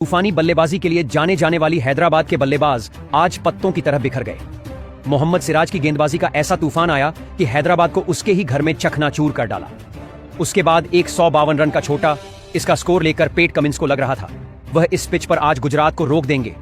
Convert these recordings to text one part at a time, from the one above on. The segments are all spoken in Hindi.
तूफानी बल्लेबाजी के लिए जाने जाने वाली हैदराबाद के बल्लेबाज आज पत्तों की तरह बिखर गए। मोहम्मद सिराज की गेंदबाजी का ऐसा तूफान आया कि हैदराबाद को उसके ही घर में चकनाचूर कर डाला। उसके बाद एक 152 रन का छोटा इसका स्कोर लेकर पैट कमिंस को लग रहा था वह इस पिच पर आज गुजरात को रोक देंगे,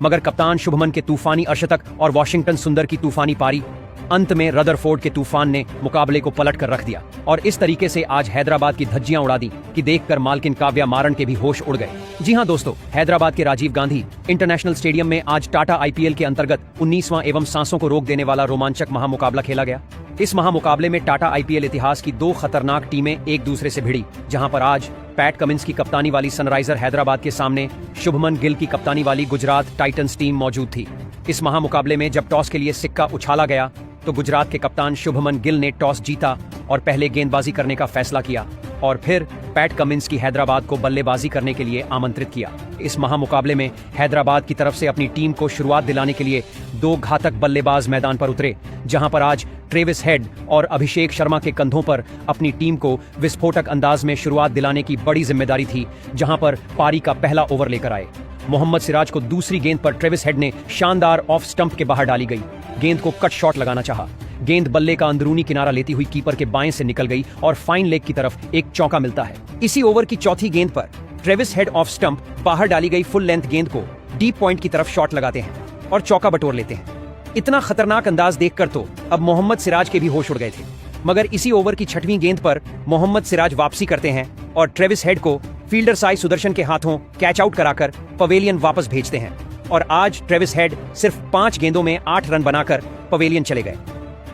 मगर कप्तान शुभमन के तूफानी अर्शतक और वॉशिंगटन सुंदर की तूफानी पारी अंत में रदरफोर्ड के तूफान ने मुकाबले को पलट कर रख दिया और इस तरीके से आज हैदराबाद की धज्जियां उड़ा दी कि देखकर मालकिन काव्या मारन के भी होश उड़ गए। जी हां दोस्तों, हैदराबाद के राजीव गांधी इंटरनेशनल स्टेडियम में आज टाटा आईपीएल के अंतर्गत 19वां एवं सांसों को रोक देने वाला रोमांचक महामुकाबला खेला गया। इस महामुकाबले में टाटा आईपीएल इतिहास की दो खतरनाक टीमें एक दूसरे से भिड़ी, जहां पर आज पैट कमिंस की कप्तानी वाली सनराइजर हैदराबाद के सामने शुभमन गिल की कप्तानी वाली गुजरात टाइटंस टीम मौजूद थी। इस महामुकाबले में जब टॉस के लिए सिक्का उछाला गया तो गुजरात के कप्तान शुभमन गिल ने टॉस जीता और पहले गेंदबाजी करने का फैसला किया और फिर पैट कमिंस की हैदराबाद को बल्लेबाजी करने के लिए आमंत्रित किया। इस महामुकाबले में हैदराबाद की तरफ से अपनी टीम को शुरुआत दिलाने के लिए दो घातक बल्लेबाज मैदान पर उतरे, जहां पर आज ट्रेविस हेड और अभिषेक शर्मा के कंधों पर अपनी टीम को विस्फोटक अंदाज में शुरुआत दिलाने की बड़ी जिम्मेदारी थी, जहां पर पारी का पहला ओवर लेकर आए। मोहम्मद सिराज को दूसरी गेंद पर ट्रेविस हेड ने शानदार ऑफ स्टंप के बाहर डाली गई गेंद को कट शॉट लगाना चाहा। गेंद बल्ले का अंदरूनी किनारा लेती हुई कीपर के बाएं से निकल गई और फाइन लेग की तरफ एक चौका मिलता है। इसी ओवर की चौथी गेंद पर ट्रेविस हेड ऑफ स्टंप बाहर डाली गई फुल लेंथ गेंद को डीप पॉइंट की तरफ शॉट लगाते हैं और चौका बटोर लेते हैं। इतना खतरनाक अंदाज देखकर तो अब मोहम्मद सिराज के भी होश उड़ गए थे, मगर इसी ओवर की छठवीं गेंद पर मोहम्मद सिराज वापसी करते हैं और ट्रेविस हेड को फील्डर साई सुदर्शन के हाथों कैच आउट कराकर पवेलियन वापस भेजते हैं और आज ट्रेविस हेड सिर्फ 5 गेंदों में 8 रन बनाकर पवेलियन चले गए।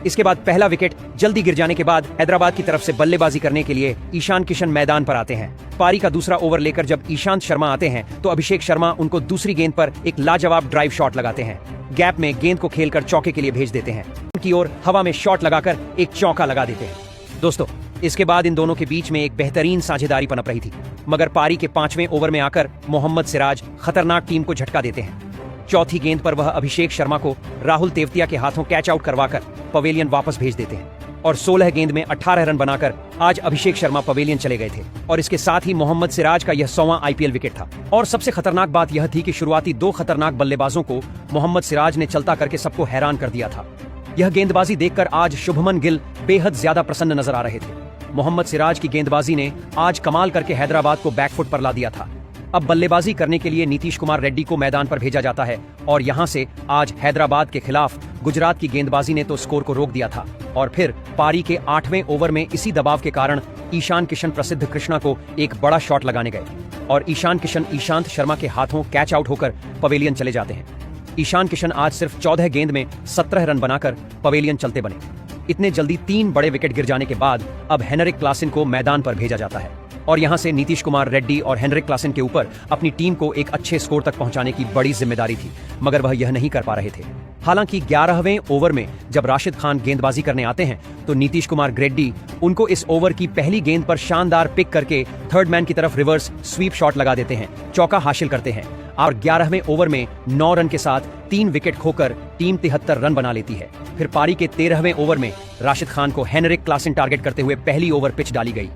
इसके बाद पहला विकेट जल्दी गिर जाने के बाद हैदराबाद की तरफ से बल्लेबाजी करने के लिए ईशान किशन मैदान पर आते हैं। पारी का दूसरा ओवर लेकर जब ईशांत शर्मा आते हैं तो अभिषेक शर्मा उनको दूसरी गेंद पर एक लाजवाब ड्राइव शॉट लगाते हैं। गैप में गेंद को खेलकर चौके के लिए भेज देते हैं, उनकी ओर हवा में शॉट लगाकर एक चौका लगा देते हैं। दोस्तों, इसके बाद इन दोनों के बीच में एक बेहतरीन साझेदारी पनप रही थी, मगर पारी के 5वें ओवर में आकर मोहम्मद सिराज खतरनाक टीम को झटका देते हैं। चौथी गेंद पर वह अभिषेक शर्मा को राहुल तेवतिया के हाथों कैच आउट करवाकर पवेलियन वापस भेज देते हैं और 16 गेंद में 18 रन बनाकर आज अभिषेक शर्मा पवेलियन चले गए थे और इसके साथ ही मोहम्मद सिराज का यह 100वां आईपीएल विकेट था। और सबसे खतरनाक बात यह थी कि शुरुआती दो खतरनाक बल्लेबाजों को मोहम्मद सिराज ने चलता करके सबको हैरान कर दिया था। यह गेंदबाजी देखकर आज शुभमन गिल बेहद ज्यादा प्रसन्न नजर आ रहे थे। मोहम्मद सिराज की गेंदबाजी ने आज कमाल करके हैदराबाद को बैकफुट पर ला दिया था। अब बल्लेबाजी करने के लिए नीतीश कुमार रेड्डी को मैदान पर भेजा जाता है और यहां से आज हैदराबाद के खिलाफ गुजरात की गेंदबाजी ने तो स्कोर को रोक दिया था और फिर पारी के 8वें ओवर में इसी दबाव के कारण ईशान किशन प्रसिद्ध कृष्णा को एक बड़ा शॉट लगाने गए और ईशान किशन ईशांत शर्मा के हाथों कैच आउट होकर पवेलियन चले जाते हैं। ईशान किशन आज सिर्फ 14 गेंद में 17 रन बनाकर पवेलियन चलते बने। इतने जल्दी 3 बड़े विकेट गिर जाने के बाद अब हेनरिक क्लासन को मैदान पर भेजा जाता है और यहां से नीतीश कुमार रेड्डी और हेनरिक क्लासन के ऊपर अपनी टीम को एक अच्छे स्कोर तक पहुंचाने की बड़ी जिम्मेदारी थी, मगर वह यह नहीं कर पा रहे थे। हालांकि 11वें ओवर में जब राशिद खान गेंदबाजी करने आते हैं तो नीतीश कुमार रेड्डी उनको इस ओवर की पहली गेंद पर शानदार पिक करके थर्ड मैन की तरफ रिवर्स स्वीप शॉट लगा देते हैं, चौका हासिल करते हैं और 11वें ओवर में 9 रन के साथ 3 विकेट खोकर टीम 73 रन बना लेती है। फिर पारी के 13वें ओवर में राशिद खान को हेनरिक क्लासन टारगेट करते हुए पहली ओवर पिच डाली गई।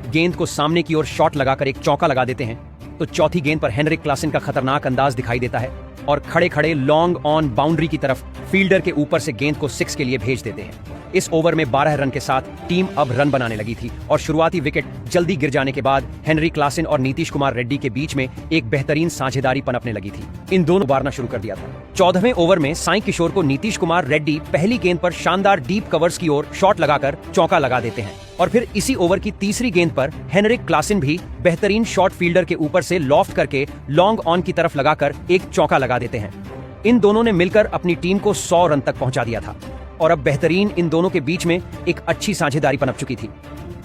गेंद को सामने की ओर शॉट लगाकर एक चौका लगा देते हैं तो चौथी गेंद पर हेनरिक क्लासन का खतरनाक अंदाज दिखाई देता है और खड़े खड़े लॉन्ग ऑन बाउंड्री की तरफ फील्डर के ऊपर से गेंद को 6 के लिए भेज देते हैं। इस ओवर में 12 रन के साथ टीम अब रन बनाने लगी थी और शुरुआती विकेट जल्दी गिर जाने के बाद हेनरिक क्लासन और नीतीश कुमार रेड्डी के बीच में एक बेहतरीन साझेदारी पनपने लगी थी। इन दोनों उबारना शुरू कर दिया था। 14वें ओवर में साई किशोर को नीतीश कुमार रेड्डी पहली गेंद पर शानदार डीप कवर्स की ओर शॉट लगाकर चौका लगा देते हैं और फिर इसी ओवर की तीसरी गेंद पर हेनरिक क्लासन भी बेहतरीन शॉट फील्डर के ऊपर से लॉफ्ट करके लॉन्ग ऑन की तरफ लगाकर एक चौका लगा देते हैं। इन दोनों ने मिलकर अपनी टीम को 100 रन तक पहुंचा दिया था और अब बेहतरीन इन दोनों के बीच में एक अच्छी साझेदारी पनप चुकी थी,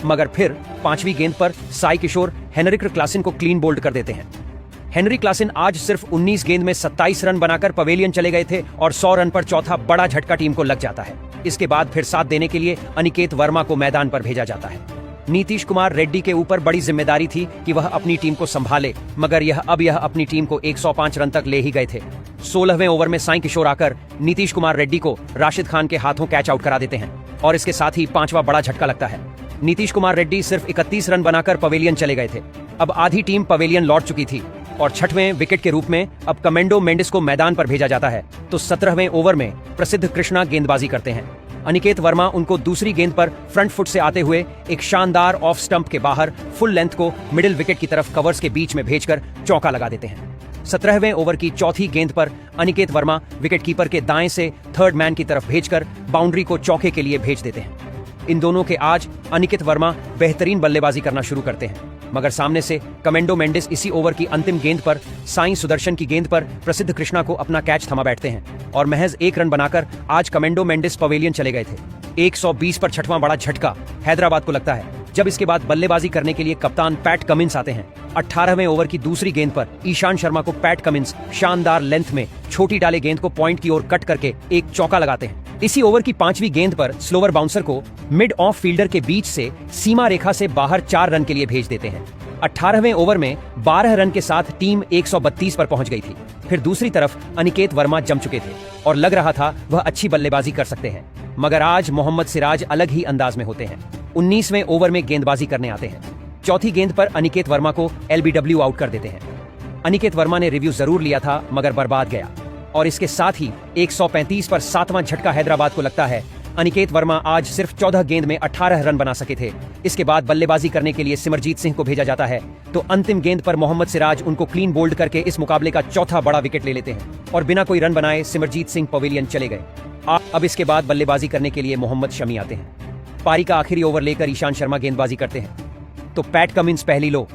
मगर फिर 5वीं गेंद पर साई किशोर हेनरिक क्लासन को क्लीन बोल्ड कर देते हैं। हेनरिक क्लासन आज सिर्फ 19 गेंद में 27 रन बनाकर पवेलियन चले गए थे और 100 रन पर चौथा बड़ा झटका टीम को लग जाता है। इसके बाद फिर साथ देने के लिए अनिकेत वर्मा को मैदान पर भेजा जाता है। नीतीश कुमार रेड्डी के ऊपर बड़ी जिम्मेदारी थी कि वह अपनी टीम को संभाले, मगर यह अपनी टीम को 105 रन तक ले ही गए थे। 16वें ओवर में साई किशोर आकर नीतीश कुमार रेड्डी को राशिद खान के हाथों कैच आउट करा देते हैं और इसके साथ ही 5वां बड़ा झटका लगता है। नीतीश कुमार रेड्डी सिर्फ 31 रन बनाकर पवेलियन चले गए थे। अब आधी टीम पवेलियन लौट चुकी थी और 6वें विकेट के रूप में अब कमेंडो मेंडिस को मैदान पर भेजा जाता है। तो 17वें ओवर में प्रसिद्ध कृष्णा गेंदबाजी करते हैं। अनिकेत वर्मा उनको दूसरी गेंद पर फ्रंट फुट से आते हुए एक शानदार ऑफ स्टंप के बाहर फुल लेंथ को मिडिल विकेट की तरफ कवर्स के बीच में भेजकर चौका लगा देते हैं। 17वें ओवर की चौथी गेंद पर अनिकेत वर्मा विकेटकीपर के दाएं से थर्ड मैन की तरफ भेजकर बाउंड्री को चौके के लिए भेज देते हैं। इन दोनों के आज अनिकेत वर्मा बेहतरीन बल्लेबाजी करना शुरू करते हैं, मगर सामने से कमेंडो मेंडिस इसी ओवर की अंतिम गेंद पर साई सुदर्शन की गेंद पर प्रसिद्ध कृष्णा को अपना कैच थमा बैठते हैं और महज 1 रन बनाकर आज कमेंडो मेंडिस पवेलियन चले गए थे। 120 पर 6वां बड़ा झटका हैदराबाद को लगता है जब इसके बाद बल्लेबाजी करने के लिए कप्तान पैट कमिंस आते हैं। 18वें ओवर की दूसरी गेंद पर ईशान शर्मा को पैट कमिंस शानदार लेंथ में छोटी डाले गेंद को पॉइंट की ओर कट करके एक चौका लगाते हैं। इसी ओवर की 5वीं गेंद पर स्लोवर बाउंसर को मिड ऑफ फील्डर के बीच से सीमा रेखा से बाहर 4 रन के लिए भेज देते हैं। 18वें ओवर में 12 रन के साथ टीम 132 पर पहुंच गई थी। फिर दूसरी तरफ अनिकेत वर्मा जम चुके थे और लग रहा था वह अच्छी बल्लेबाजी कर सकते हैं, मगर आज मोहम्मद सिराज अलग ही अंदाज में होते हैं। 19वें ओवर में गेंदबाजी करने आते हैं। चौथी गेंद पर अनिकेत वर्मा को LBW आउट कर देते हैं। अनिकेत वर्मा ने रिव्यू जरूर लिया था मगर बर्बाद गया और इसके साथ ही 135 पर 7वां झटका हैदराबाद को लगता है। अनिकेत वर्मा आज सिर्फ 14 गेंद में 18 रन बना सके थे। इसके बाद बल्लेबाजी करने के लिए सिमरजीत सिंह को भेजा जाता है तो अंतिम गेंद पर मोहम्मद सिराज उनको क्लीन बोल्ड करके इस मुकाबले का चौथा बड़ा विकेट ले लेते हैं और बिना कोई रन बनाए सिमरजीत सिंह पवेलियन चले गए। अब इसके बाद बल्लेबाजी करने के लिए मोहम्मद शमी आते हैं। पारी का आखिरी ओवर लेकर ईशान शर्मा गेंदबाजी करते हैं तो पैट कमिंस पहली लो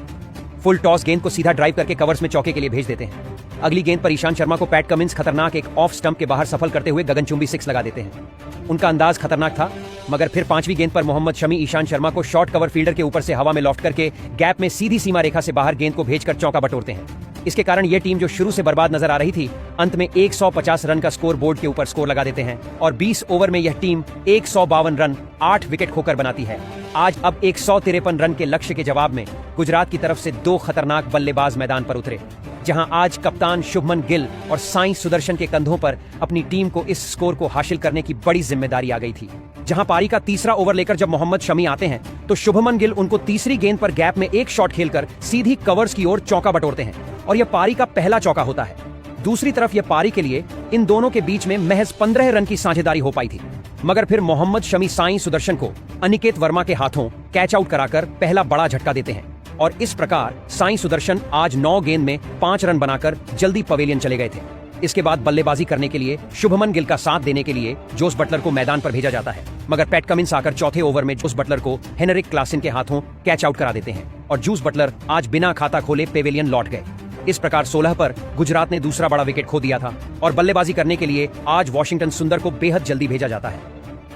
फुल टॉस गेंद को सीधा ड्राइव करके कवर्स में चौके के लिए भेज देते हैं। अगली गेंद पर ईशान शर्मा को पैट कमिंस खतरनाक एक ऑफ स्टंप के बाहर सफल करते हुए गगनचुंबी 6 लगा देते हैं। उनका अंदाज खतरनाक था, मगर फिर 5वीं गेंद पर मोहम्मद शमी ईशान शर्मा को शॉर्ट कवर फील्डर के ऊपर से हवा में लॉफ्ट करके गैप में सीधी सीमा रेखा से बाहर गेंद को भेजकर चौका बटोरते हैं। इसके कारण यह टीम जो शुरू से बर्बाद नजर आ रही थी अंत में 150 रन का स्कोर बोर्ड के ऊपर स्कोर लगा देते हैं और 20 ओवर में यह टीम 152 रन 8 विकेट खोकर बनाती है। आज अब 153 रन के लक्ष्य के जवाब में गुजरात की तरफ से 2 खतरनाक बल्लेबाज मैदान पर उतरे, जहां आज कप्तान शुभमन गिल और साई सुदर्शन के कंधों पर अपनी टीम को इस स्कोर को हासिल करने की बड़ी जिम्मेदारी आ गई थी। जहां पारी का तीसरा ओवर लेकर जब मोहम्मद शमी आते हैं तो शुभमन गिल उनको तीसरी गेंद पर गैप में एक शॉट खेलकर सीधी कवर्स की ओर चौका बटोरते हैं और यह पारी का पहला चौका होता है। दूसरी तरफ यह पारी के लिए इन दोनों के बीच में महज 15 रन की साझेदारी हो पाई थी, मगर फिर मोहम्मद शमी साई सुदर्शन को अनिकेत वर्मा के हाथों कैच आउट कराकर पहला बड़ा झटका देते हैं और इस प्रकार साई सुदर्शन आज 9 गेंद में 5 रन बनाकर जल्दी पवेलियन चले गए थे। इसके बाद बल्लेबाजी करने के लिए शुभमन गिल का साथ देने के लिए जोस बटलर को मैदान पर भेजा जाता है, मगर पैट कमिंस आकर चौथे ओवर में जोस बटलर को हेनरिक क्लासन के हाथों कैच आउट करा देते हैं और जोस बटलर आज बिना खाता खोले पेवेलियन लौट गए। इस प्रकार 16 पर गुजरात ने दूसरा बड़ा विकेट खो दिया था और बल्लेबाजी करने के लिए आज वॉशिंगटन सुंदर को बेहद जल्दी भेजा जाता है।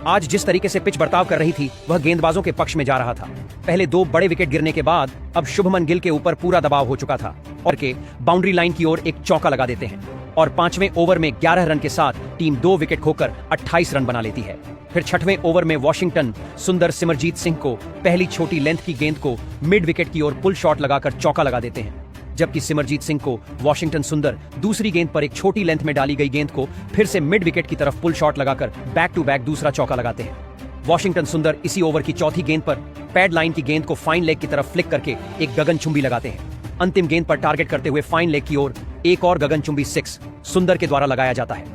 आज जिस तरीके से पिच बर्ताव कर रही थी वह गेंदबाजों के पक्ष में जा रहा था। पहले 2 बड़े विकेट गिरने के बाद अब शुभमन गिल के ऊपर पूरा दबाव हो चुका था और के बाउंड्री लाइन की ओर एक चौका लगा देते हैं और 5वें ओवर में 11 रन के साथ टीम 2 विकेट खोकर 28 रन बना लेती है। फिर 6वें ओवर में वॉशिंगटन सुंदर सिमरजीत सिंह को पहली छोटी लेंथ की गेंद को मिड विकेट की ओर पुल शॉट लगाकर चौका लगा देते हैं, जबकि सिमरजीत सिंह को वॉशिंगटन सुंदर दूसरी गेंद पर एक छोटी लेंथ में डाली गई गेंद को फिर से मिड विकेट की तरफ पुल शॉट लगाकर बैक टू बैक दूसरा चौका लगाते हैं। वॉशिंगटन सुंदर इसी ओवर की चौथी गेंद पर पैड लाइन की गेंद को फाइन लेग की तरफ फ्लिक करके एक गगनचुंबी लगाते हैं। अंतिम गेंद पर टारगेट करते हुए फाइन लेग की ओर एक और गगनचुंबी 6 सुंदर के द्वारा लगाया जाता है।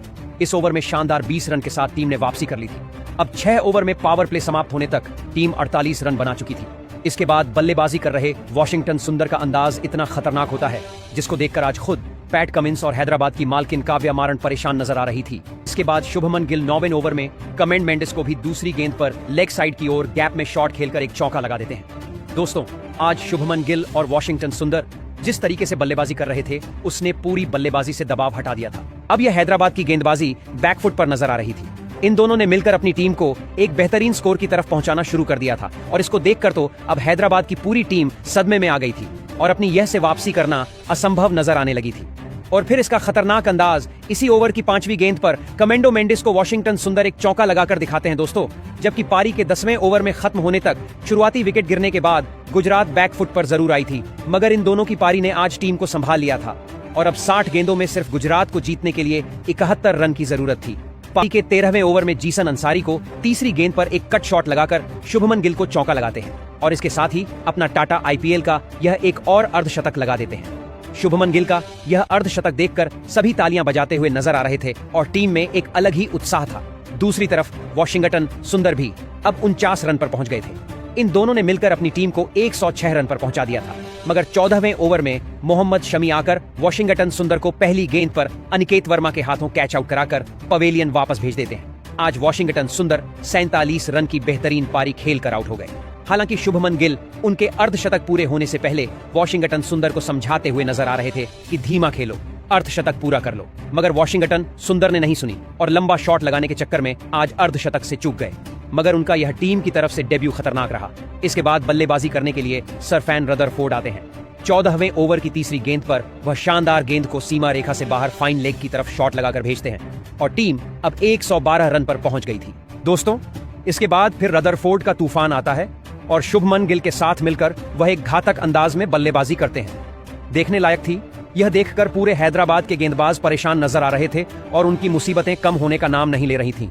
इस ओवर में शानदार 20 रन के साथ टीम ने वापसी कर ली थी। अब 6 ओवर में पावर प्ले समाप्त होने तक टीम 48 रन बना चुकी थी। इसके बाद बल्लेबाजी कर रहे वॉशिंगटन सुंदर का अंदाज इतना खतरनाक होता है जिसको देखकर आज खुद पैट कमिंस और हैदराबाद की मालकिन काव्या मारन परेशान नजर आ रही थी। इसके बाद शुभमन गिल 9वें ओवर में कमेंड मेंडिस को भी दूसरी गेंद पर लेग साइड की ओर गैप में शॉट खेलकर एक चौका लगा देते हैं। दोस्तों, आज शुभमन गिल और वॉशिंगटन सुंदर जिस तरीके से बल्लेबाजी कर रहे थे उसने पूरी बल्लेबाजी से दबाव हटा दिया था। अब यह हैदराबाद की गेंदबाजी बैकफुट पर नजर आ रही थी। इन दोनों ने मिलकर अपनी टीम को एक बेहतरीन स्कोर की तरफ पहुंचाना शुरू कर दिया था और इसको देखकर तो अब हैदराबाद की पूरी टीम सदमे में आ गई थी और अपनी यह से वापसी करना असंभव नजर आने लगी थी। और फिर इसका खतरनाक अंदाज इसी ओवर की 5वीं गेंद पर कमेंडो मेंडिस को वॉशिंगटन सुंदर एक चौका लगाकर दिखाते हैं दोस्तों, जबकि पारी के 10वें ओवर में खत्म होने तक शुरुआती विकेट गिरने के बाद गुजरात बैकफुट पर जरूर आई थी, मगर इन दोनों की पारी ने आज टीम को संभाल लिया था और अब 60 गेंदों में सिर्फ गुजरात को जीतने के लिए 71 रन की जरूरत थी। पारी के 13वें ओवर में जीसन अंसारी को तीसरी गेंद पर एक कट शॉट लगाकर शुभमन गिल को चौका लगाते हैं और इसके साथ ही अपना टाटा IPL का यह एक और अर्धशतक लगा देते हैं। शुभमन गिल का यह अर्धशतक देखकर सभी तालियां बजाते हुए नजर आ रहे थे और टीम में एक अलग ही उत्साह था। दूसरी तरफ वॉशिंगटन सुंदर भी अब 49 रन पर पहुंच गए थे। इन दोनों ने मिलकर अपनी टीम को 106 रन पर पहुंचा दिया था, मगर 14वें ओवर में मोहम्मद शमी आकर वॉशिंगटन सुंदर को पहली गेंद पर अनिकेत वर्मा के हाथों कैच आउट कराकर पवेलियन वापस भेज देते हैं। आज वॉशिंगटन सुंदर 47 रन की बेहतरीन पारी खेलकर आउट हो गए। हालांकि शुभमन गिल उनके अर्धशतक पूरे होने से पहले वॉशिंगटन सुंदर को समझाते हुए नजर आ रहे थे कि धीमा खेलो, अर्धशतक पूरा कर लो, मगर वॉशिंगटन सुंदर ने नहीं सुनी और लंबा शॉट लगाने के चक्कर में आज अर्धशतक से चूक गए। मगर उनका यह टीम की तरफ से डेब्यू खतरनाक रहा। इसके बाद बल्लेबाजी करने के लिए सरफैन रदरफोर्ड आते हैं। 14वें ओवर की तीसरी गेंद पर वह शानदार गेंद को सीमा रेखा से बाहर फाइन लेग की तरफ शॉट लगाकर भेजते हैं और टीम अब 112 रन पर पहुंच गई थी। दोस्तों, इसके बाद फिर रदरफोर्ड का तूफान आता है और शुभमन गिल के साथ मिलकर वह एक घातक अंदाज में बल्लेबाजी करते हैं। देखने लायक थी। यह देखकर पूरे हैदराबाद के गेंदबाज परेशान नजर आ रहे थे और उनकी मुसीबतें कम होने का नाम नहीं ले रही थीं।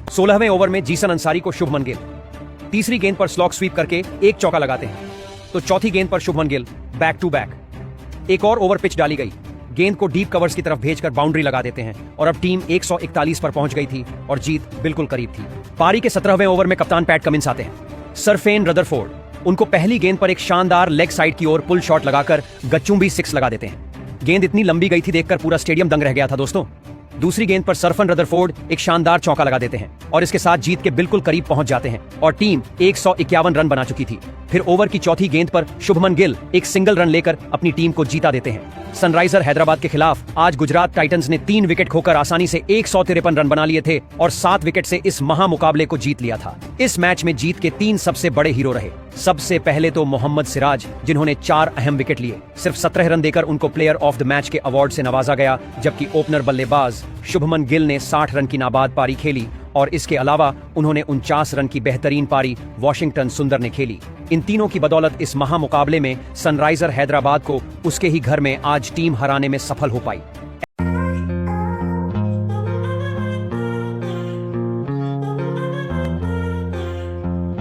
16वें ओवर में जीसन अंसारी को शुभमन गिल तीसरी गेंद पर स्लॉग स्वीप करके एक चौका लगाते हैं, तो चौथी गेंद पर Shubman Gill back to back एक और ओवर पिच डाली गई, गेंद को डीप कवर्स की तरफ भेजकर बाउंड्री लगा देते हैं और अब टीम 141 पर पहुंच गई थी और जीत बिल्कुल करीब थी। पारी के 17वें ओवर में कप्तान पैट कमिंस आते हैं। सरफेन रदरफोर्ड उनको पहली गेंद पर एक शानदार लेग साइड की ओर पुल शॉट लगाकर गच्चुंबी 6 लगा देते हैं। गेंद इतनी लंबी गई थी देखकर पूरा स्टेडियम दंग रह गया था। दोस्तों, दूसरी गेंद पर सरफन रदरफोर्ड एक शानदार चौका लगा देते हैं और इसके साथ जीत के बिल्कुल करीब पहुंच जाते हैं और टीम 151 रन बना चुकी थी। फिर ओवर की चौथी गेंद पर शुभमन गिल एक सिंगल रन लेकर अपनी टीम को जीता देते हैं। सनराइजर हैदराबाद के खिलाफ आज गुजरात टाइटंस ने 3 विकेट खोकर आसानी से 153 रन बना लिए थे और 7 विकेट से इस महामुकाबले को जीत लिया था। इस मैच में जीत के 3 सबसे बड़े हीरो रहे। सबसे पहले तो मोहम्मद सिराज, जिन्होंने 4 अहम विकेट लिए। सिर्फ 17 रन देकर उनको प्लेयर ऑफ द मैच के अवार्ड से नवाजा गया, जबकि ओपनर बल्लेबाज शुभमन गिल ने 60 रन की नाबाद पारी खेली और इसके अलावा उन्होंने 49 रन की बेहतरीन पारी वॉशिंगटन सुंदर ने खेली। इन तीनों की बदौलत इस महामुकाबले में सनराइजर हैदराबाद को उसके ही घर में आज टीम हराने में सफल हो पाई।